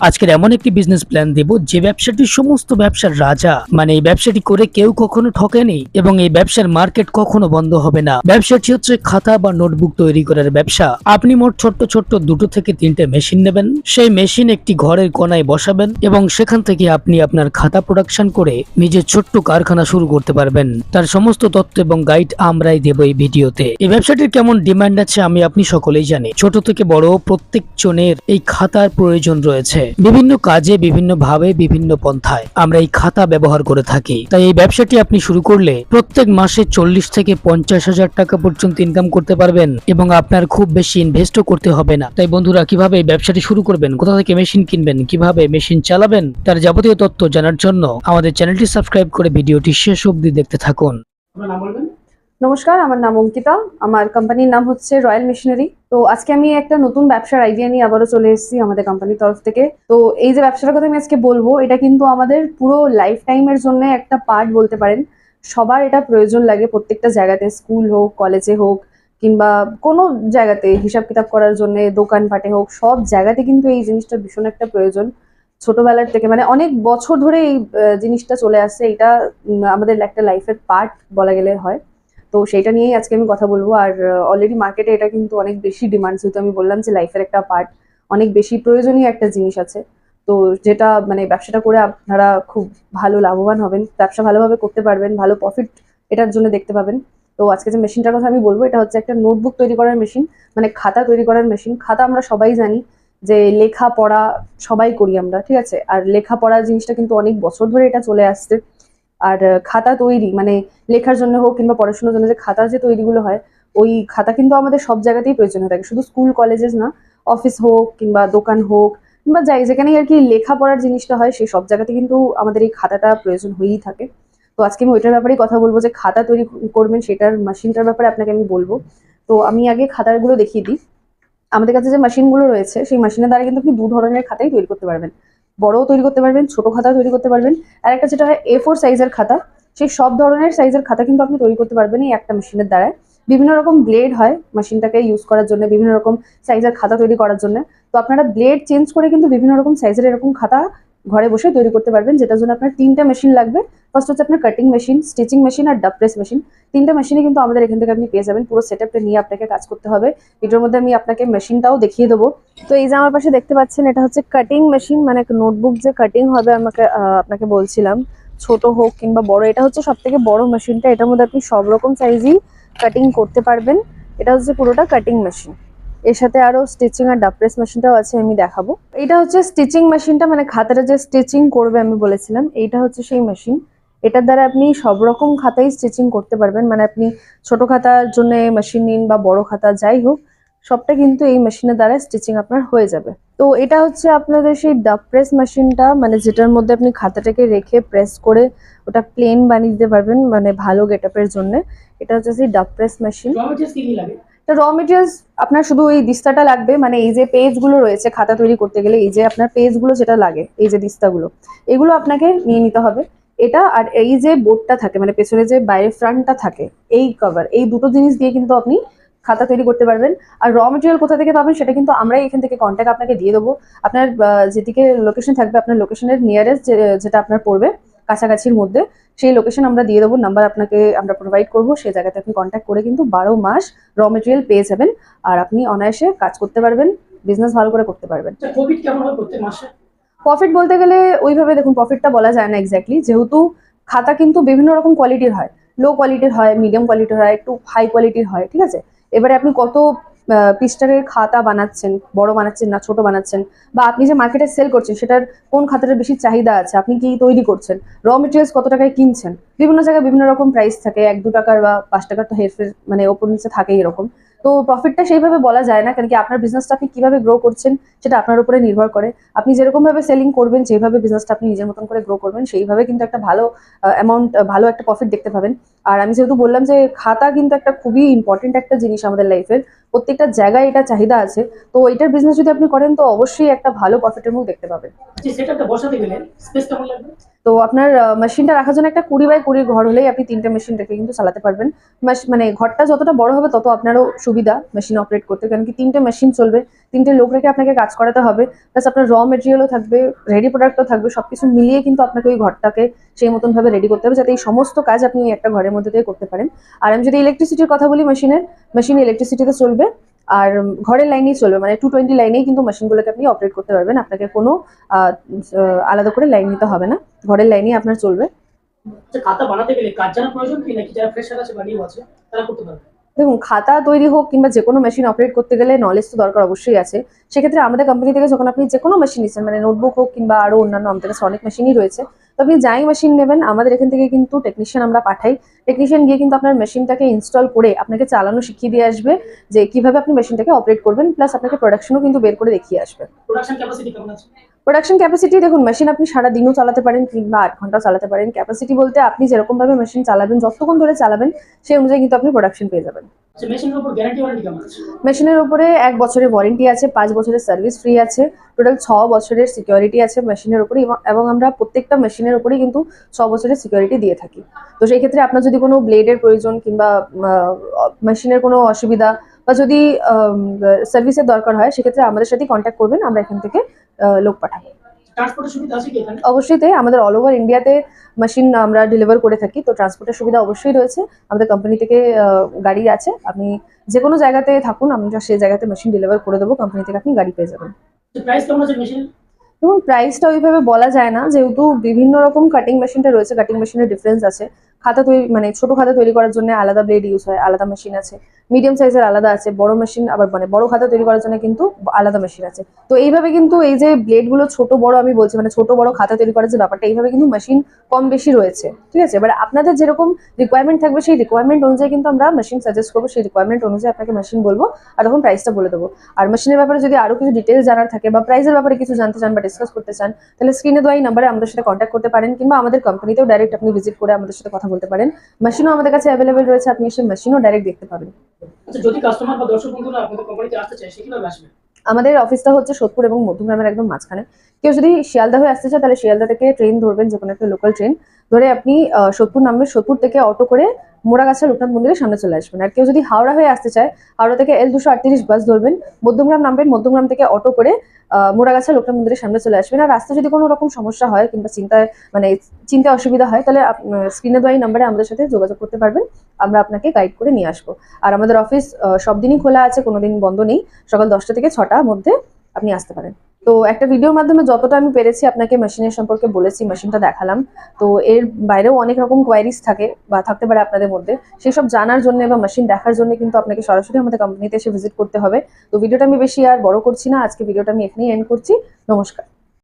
আজকের এমন একটি বিজনেস প্ল্যান দেব যে ব্যবসাটি সমস্ত ব্যবসার রাজা। মানে এই ব্যবসাটি করে কেউ কখনো ঠকেনি এবং এই ব্যবসার মার্কেট কখনো বন্ধ হবে না। ব্যবসাটি হচ্ছে খাতা বা নোটবুক তৈরি করার ব্যবসা। আপনি মোট ছোট্ট ছোট্ট 2 থেকে 3টে মেশিন নেবেন, সেই মেশিন একটি ঘরের কোনায় বসাবেন এবং সেখান থেকে আপনি আপনার খাতা প্রোডাকশন করে নিজের ছোট্ট কারখানা শুরু করতে পারবেন। তার সমস্ত তথ্য এবং গাইড আমরাই দেব এই ভিডিওতে। এই ব্যবসাটির কেমন ডিমান্ড আছে আপনি সকলেই জানেন। ছোট থেকে বড় প্রত্যেক জনের এই খাতার প্রয়োজন রয়েছে। বিভিন্ন কাজে, বিভিন্ন ভাবে, বিভিন্ন পন্থায় আমরা এই খাতা ব্যবহার করে থাকি। তাই এই ব্যবসাটি আপনি শুরু করলে প্রত্যেক মাসে 40 থেকে 50 হাজার টাকা পর্যন্ত ইনকাম করতে পারবেন এবং আপনার খুব বেশি ইনভেস্টও করতে হবে না। তাই বন্ধুরা, কিভাবে এই ব্যবসাটি শুরু করবেন, কোথা থেকে মেশিন কিনবেন, কিভাবে মেশিন চালাবেন, তার যাবতীয় তথ্য জানার জন্য আমাদের চ্যানেলটি সাবস্ক্রাইব করে ভিডিওটি শেষ অবধি দেখতে থাকুন। আপনার নাম বলবেন? নমস্কার, আমার নাম অঙ্কিতা। আমার কোম্পানির নাম হচ্ছে রয়্যাল মেশিনারি। তো আজকে আমি একটা নতুন ব্যবসার আইডিয়া নিয়ে আবারও চলে এসেছি আমাদের কোম্পানির তরফ থেকে। তো এই যে ব্যবসাটার কথা আমি আজকে বলবো, এটা কিন্তু আমাদের পুরো লাইফ টাইমের জন্য একটা পার্ট বলতে পারেন। সবার এটা প্রয়োজন লাগে প্রত্যেকটা জায়গাতে, স্কুল হোক, কলেজে হোক, কিংবা কোনো জায়গাতে হিসাব কিতাব করার জন্য, দোকানপাটে হোক, সব জায়গাতে কিন্তু এই জিনিসটা ভীষণ একটা প্রয়োজন। ছোটবেলার থেকে মানে অনেক বছর ধরে এই জিনিসটা চলে আসছে। এটা আমাদের একটা লাইফের পার্ট বলা গেলে হয়। তো সেইটা নিয়েই আজকে আমি কথা বলবো। আর অলরেডি মার্কেটে এটা কিন্তু অনেক বেশি ডিমান্ড, যেহেতু আমি বললাম যে লাইফের একটা পার্ট, অনেক বেশি প্রয়োজনীয় একটা জিনিস আছে। তো যেটা মানে ব্যবসাটা করে আপনারা খুব ভালো লাভবান হবেন, ব্যবসা ভালোভাবে করতে পারবেন, ভালো প্রফিট এটার জন্য দেখতে পাবেন। তো আজকে যে মেশিনটার কথা আমি বলবো, এটা হচ্ছে একটা নোটবুক তৈরি করার মেশিন, মানে খাতা তৈরি করার মেশিন। খাতা আমরা সবাই জানি যে লেখা পড়া সবাই করি আমরা, ঠিক আছে। আর লেখা পড়া জিনিসটা কিন্তু অনেক বছর ধরে এটা চলে আসছে। আর খাতা তৈরি মানে লেখার জন্য হোক কিংবা পড়াশোনার জন্য যে খাতা যে তৈরিগুলো হয়, ওই খাতা কিন্তু আমাদের সব জায়গাতেই প্রয়োজন হয়ে থাকে, শুধু স্কুল কলেজেস না, অফিস হোক কিংবা দোকান হোক কিংবা যাই যেখানেই আর কি লেখাপড়ার জিনিসটা হয়, সেই সব জায়গাতে কিন্তু আমাদের এই খাতাটা প্রয়োজন হয়েই থাকে। তো আজকে আমি ওইটার ব্যাপারেই কথা বলবো, যে খাতা তৈরি করবেন সেটার মেশিনটার ব্যাপারে আপনাকে আমি বলবো। তো আমি আগে খাতাগুলো দেখিয়ে দিই। আমাদের কাছে যে মেশিনগুলো রয়েছে, সেই মেশিনের দ্বারা কিন্তু আপনি 2 ধরনের খাতাই তৈরি করতে পারবেন। বড়ও তৈরি করতে পারবেন, ছোট খাতাও তৈরি করতে পারবেন। আর একটা যেটা হয় A4 সাইজের খাতা, সেই সব ধরনের সাইজের খাতা কিন্তু আপনি তৈরি করতে পারবেন এই একটা মেশিনের দ্বারা। বিভিন্ন রকম ব্লেড হয় মেশিনটাকে ইউজ করার জন্য, বিভিন্ন রকম সাইজের খাতা তৈরি করার জন্য। তো আপনারা ব্লেড চেঞ্জ করে কিন্তু বিভিন্ন রকম সাইজের এরকম খাতা ঘরে বসে তৈরি করতে পারবেন, যেটার জন্য আপনার 3টে মেশিন লাগবে। ফার্স্ট হচ্ছে আপনার কাটিং মেশিন, স্টিচিং মেশিন আর ডাব প্রেস মেশিন। 3টে মেশিনই কিন্তু আমাদের এখান থেকে আপনি পেয়ে যাবেন। পুরো সেটআপটা নিয়ে আপনাকে কাজ করতে হবে। এটার মধ্যে আমি আপনাকে মেশিনটাও দেখিয়ে দেবো। তো এই যে আমার পাশে দেখতে পাচ্ছেন, এটা হচ্ছে কাটিং মেশিন, মানে নোটবুক যে কাটিং হবে আমাকে আপনাকে বলছিলাম, ছোট হোক কিংবা বড়, এটা হচ্ছে সব থেকে বড় মেশিনটা। এটার মধ্যে আপনি সব রকম সাইজই কাটিং করতে পারবেন। এটা হচ্ছে পুরোটা কাটিং মেশিন। এর সাথে আরো স্টিচিং আর ডাব প্রেস মেশিনটাও আছে, আমি দেখাবো। এটা হচ্ছে স্টিচিং মেশিনটা, মানে খাতাটা যে স্টিচিং করবে আমি বলেছিলাম, এইটা হচ্ছে সেই মেশিন। এটার দ্বারা আপনি সব রকম খাতাই স্টিচিং করতে পারবেন। মানে আপনি ছোট খাতার জন্য মেশিন নিন বা বড় খাতা যাই হোক, সবটা কিন্তু এই মেশিনের দ্বারা স্টিচিং আপনার হয়ে যাবে। তো এটা হচ্ছে আপনাদের সেই ডাব প্রেস মেশিনটা, মানে যেটার মধ্যে আপনি খাতাটাকে রেখে প্রেস করে ওটা প্লেন বানিয়ে দিতে পারবেন, মানে ভালো গেটআপের জন্য। এটা হচ্ছে সেই ডাব প্রেস মেশিন। তো র মেটেরিয়ালস আপনার শুধু এই দিস্তাটা লাগবে, মানে এই যে পেজগুলো রয়েছে খাতা তৈরি করতে গেলে, এই যে আপনার পেজগুলো যেটা লাগে, এই যে দিস্তাগুলো, এগুলো আপনাকে নিয়ে নিতে হবে। এটা আর এই যে বোর্ডটা থাকে, মানে পেছনে যে বাইরের ফ্রন্টটা থাকে, এই কভার, এই দুটো জিনিস দিয়ে কিন্তু আপনি খাতা তৈরি করতে পারবেন। আর র মেটেরিয়াল কোথা থেকে পাবেন সেটা কিন্তু আমরাই এখান থেকে কন্ট্যাক্ট আপনাকে দিয়ে দেবো। আপনার যেদিকে লোকেশন থাকবে, আপনার লোকেশনের নিয়ারেস্ট যেটা আপনার পড়বে কাছাকাছির মধ্যে, সেই লোকেশন আমরা দিয়ে দেবো, নাম্বার আপনাকে আমরা প্রোভাইড করবো। সেই জায়গাতে আপনি কন্ট্যাক্ট করে কিন্তু 12 মাস র মেটেরিয়াল পেয়ে যাবেন। আর আপনি অনায়াসে কাজ করতে পারবেন, বিজনেস ভালো করে করতে পারবেন। প্রফিট কেমন হয় প্রত্যেক মাসে? প্রফিট বলতে গেলে ওইভাবে দেখুন, প্রফিটটা বলা যায় না এক্স্যাক্টলি, যেহেতু খাতা কিন্তু বিভিন্ন রকম কোয়ালিটির হয়। লো কোয়ালিটির হয়, মিডিয়াম কোয়ালিটির হয়, একটু হাই কোয়ালিটির হয়, ঠিক আছে। এবারে আপনি কত পিস্টারের খাতা বানাচ্ছেন, বড় বানাচ্ছেন না ছোট বানাচ্ছেন, বা আপনি যে মার্কেটে সেল করছেন সেটার কোন খাতাটার বেশি চাহিদা আছে, আপনি কি তৈরি করছেন, র মেটেরিয়ালস কত টাকায় কিনছেন, বিভিন্ন জায়গায় বিভিন্ন রকম প্রাইস থাকে, 1-2 টাকার বা 5 টাকার তো হেরফের মানে ওপর নিচে থাকেই এরকম। তো প্রফিটটা সেইভাবে বলা যায় না, কারণ কি আপনার বিজনেসটা আপনি কিভাবে গ্রো করছেন সেটা আপনার উপরে নির্ভর করে। আপনি যেরকম ভাবে সেলিং করবেন, যেভাবে বিজনেসটা আপনি নিজের মতন করে গ্রো করবেন, সেইভাবে কিন্তু একটা ভালো অ্যামাউন্ট, ভালো একটা প্রফিট দেখতে পাবেন। আর আমি যেহেতু বললাম যে খাতা কিন্তু একটা খুবই ইম্পর্টেন্ট একটা জিনিস আমাদের লাইফের, প্রত্যেকটা জায়গায় এটা চাহিদা আছে। তো এটার বিজনেস যদি আপনি করেন তো অবশ্যই একটা ভালো প্রফিটের মুখ দেখতে পাবেন। সেটআপটা বসাতে গেলে স্পেস কেমন লাগবে? তো আপনার মেশিনটা রাখার জন্য একটা 20 বাই 20 ঘর হলেই আপনি 3টে মেশিন রেখে কিন্তু চালাতে পারবেন। মানে ঘরটা যতটা বড় হবে তত আপনারও সুবিধা মেশিন অপারেট করতে, কারণ কি 3টে মেশিন চলবে, 3টে লোক রেখে আপনাকে কাজ করাতে হবে, প্লাস আপনার র মেটেরিয়ালও থাকবে, রেডি প্রোডাক্টও থাকবে, সবকিছু মিলিয়ে কিন্তু আপনাকে ওই ঘরটাকে সেই মতন ভাবে রেডি করতে হবে যাতে এই সমস্ত কাজ আপনি ওই একটা ঘরের মধ্যে দিয়ে করতে পারেন। আর আমি যদি ইলেকট্রিসিটির কথা বলি, মেশিন ইলেকট্রিসিটিতে চলবে, আর ঘরের লাইনেই চলবে, মানে 220 লাইনেই কিন্তু মেশিনগুলোকে আপনি অপারেট করতে পারবেন, আপনাকে কোনো আলাদা করে লাইন নিতে হবে না, ঘরের লাইনেই আপনার চলবে। আচ্ছা, খাতা বানাতে গেলে কাজ জানা প্রয়োজন কি, নাকি যারা ফ্রেশার আছে বা নিউ আছে তারা করতে পারবে? দেখুন, খাতা তৈরি হোক কিংবা যে কোনো মেশিন অপারেট করতে গেলে নলেজ তো দরকার অবশ্যই আছে। সেক্ষেত্রে আমাদের কোম্পানি থেকে যখন আপনি যে কোনো মেশিন নিচ্ছেন, মানে নোটবুক হোক কিংবা আরো অন্যান্য, আমাদের কাছে অনেক মেশিনই রয়েছে, তো আপনি যাই মেশিন নেবেন আমাদের এখান থেকে কিন্তু টেকনিশিয়ান আমরা পাঠাই। টেকনিশিয়ান গিয়ে কিন্তু আপনার মেশিনটাকে ইনস্টল করে আপনাকে চালানো শিখিয়ে দিয়ে আসবে, যে কিভাবে আপনি মেশিনটাকে অপারেট করবেন, প্লাস আপনাকে প্রোডাকশনও কিন্তু বের করে দেখিয়ে আসবে। প্রোডাকশন ক্যাপাসিটি কেমন আছে? প্রোডাকশন ক্যাপাসিটি দেখুন, মেশিন আপনি সারা দিনও চালাতে পারেন কিংবা 8 ঘন্টাও চালাতে পারেন। ক্যাপাসিটি বলতে আপনি যেরকম ভাবে মেশিন চালাবেন, যতক্ষণ ধরে চালাবেন সেই অনুযায়ী কিন্তু আপনি প্রোডাকশন পেয়ে যাবেন। আচ্ছা, মেশিনের উপর গ্যারান্টি ওয়ারেন্টি কেমন আছে? মেশিনের উপরে 1 বছরের ওয়ারেন্টি আছে, 5 বছরের সার্ভিস ফ্রি আছে, টোটাল 6 বছরের সিকিউরিটি আছে মেশিনের উপরে, এবং আমরা প্রত্যেকটা মেশিনের উপরেই কিন্তু 6 বছরের সিকিউরিটি দিয়ে থাকি। তো সেই ক্ষেত্রে আপনার যদি কোনো ব্লেডের প্রয়োজন কিংবা মেশিনের কোনো অসুবিধা বা যদি সার্ভিসের দরকার হয়, সেক্ষেত্রে আমাদের সাথে কন্ট্যাক্ট করবেন, আমরা এখান থেকে লোক পাঠাবো। ট্রান্সপোর্টের সুবিধা আছে কি এখানে? অবশ্যই তাই, আমাদের অল ওভার ইন্ডিয়াতে মেশিন আমরা ডেলিভার করে থাকি, তো ট্রান্সপোর্টের সুবিধা অবশ্যই রয়েছে। আমাদের কোম্পানি থেকে গাড়ি আছে, আপনি যে কোনো জায়গাতে থাকুন আমরা সেই জায়গাতে মেশিন ডেলিভার করে দেবো, কোম্পানি থেকে আপনি গাড়ি পেয়ে যাবেন। প্রাইস কেমন আছে মেশিন? দেখুন, প্রাইসটা ওইভাবে বলা যায় না, যেহেতু বিভিন্ন রকম কাটিং মেশিনটা রয়েছে, কাটিং মেশিনের ডিফারেন্স আছে। খাতা তৈরি, মানে ছোট খাতা তৈরি করার জন্য আলাদা ব্লেড ইউজ হয়, আলাদা মেশিন আছে, মিডিয়াম সাইজের আলাদা আছে, বড় মেশিন আবার মানে বড় খাতা তৈরি করার জন্য কিন্তু আলাদা মেশিন আছে। তো এইভাবে কিন্তু এই যে ব্লেডগুলো ছোট বড় আমি বলছি, মানে ছোট বড় খাতা তৈরি করার যে ব্যাপারটা, এইভাবে কিন্তু মেশিন কম বেশি রয়েছে, ঠিক আছে। এবার আপনাদের যেরকম রিকোয়ারমেন্ট থাকবে সেই রিকোয়ারমেন্ট অনুযায়ী কিন্তু আমরা মেশিন সাজেস্ট করবো, সেই রিকোয়ারমেন্ট অনুযায়ী আপনাকে মেশিন বলবো, আর তখন প্রাইসটা বলে দেবো। আর মেশিনের ব্যাপারে যদি আরো কিছু ডিটেলস জানার থাকে বা প্রাইসের ব্যাপারে কিছু জানতে চান বা ডিসকাস করতে চান, তাহলে স্ক্রিনে দেওয়া এই নাম্বারে আমাদের সাথে কন্ট্যাক্ট করতে পারেন, কিংবা আমাদের কোম্পানিতেও ডাইরেক্ট আপনি ভিজিট করে আমাদের সাথে কথা বলতে পারেন। মেশিনও আমাদের কাছে অ্যাভেলেবেল রয়েছে, আপনি এসে মেশিনও ডাইরেক্ট দেখতে পাবেন। আচ্ছা, যদি কাস্টমার বা দর্শক বন্ধুরা আপনাদের কোম্পানিতে আসতে চায় সে কিভাবে আসবে? আমাদের অফিসটা হচ্ছে সোদপুর এবং মধ্যমগ্রামের একদম মাঝখানে। কেউ যদি শিয়ালদা হয়ে আসতে চায় তাহলে শিয়ালদা থেকে ট্রেন ধরবেন, যে কোনো একটা লোকাল ট্রেন ধরে আপনি সোদপুর নামবেন, সোদপুর থেকে অটো করে মোড়াগাছা লোকনাথ মন্দিরের সামনে চলে আসবেন। আর কেউ যদি হাওড়া হয়ে আসতে চায়, হাওড়া থেকে L238 বাস ধরবেন, মধ্যমগ্রাম নামবেন, মধ্যমগ্রাম থেকে অটো করে মোড়াগাছা লোকনাথ মন্দিরের সামনে চলে আসবেন। আর রাস্তায় যদি কোনো রকম সমস্যা হয় কিংবা চিন্তায় অসুবিধা হয়, তাহলে স্ক্রিনে দেওয়া এই নাম্বারে আমাদের সাথে যোগাযোগ করতে পারবেন, আমরা আপনাকে গাইড করে নিয়ে আসবো। আর আমাদের অফিস সব দিনই খোলা আছে, কোনোদিন বন্ধ নেই, সকাল 10টা থেকে 6টার মধ্যে আপনি আসতে পারেন। তো একটা ভিডিওর মাধ্যমে যতটা আমি পেরেছি আপনাকে মেশিনের সম্পর্কে বলেছি, মেশিনটা দেখালাম। তো এর বাইরেও অনেক রকম কোয়ারিজ থাকে বা থাকতে পারে আপনাদের মধ্যে, সেসব জানার জন্য বা মেশিন দেখার জন্য কিন্তু আপনাকে সরাসরি আমাদের কোম্পানিতে এসে ভিজিট করতে হবে। তো ভিডিওটা আমি বেশি আর বড় করছি না, আজকে ভিডিওটা আমি এখানেই এন্ড করছি। নমস্কার।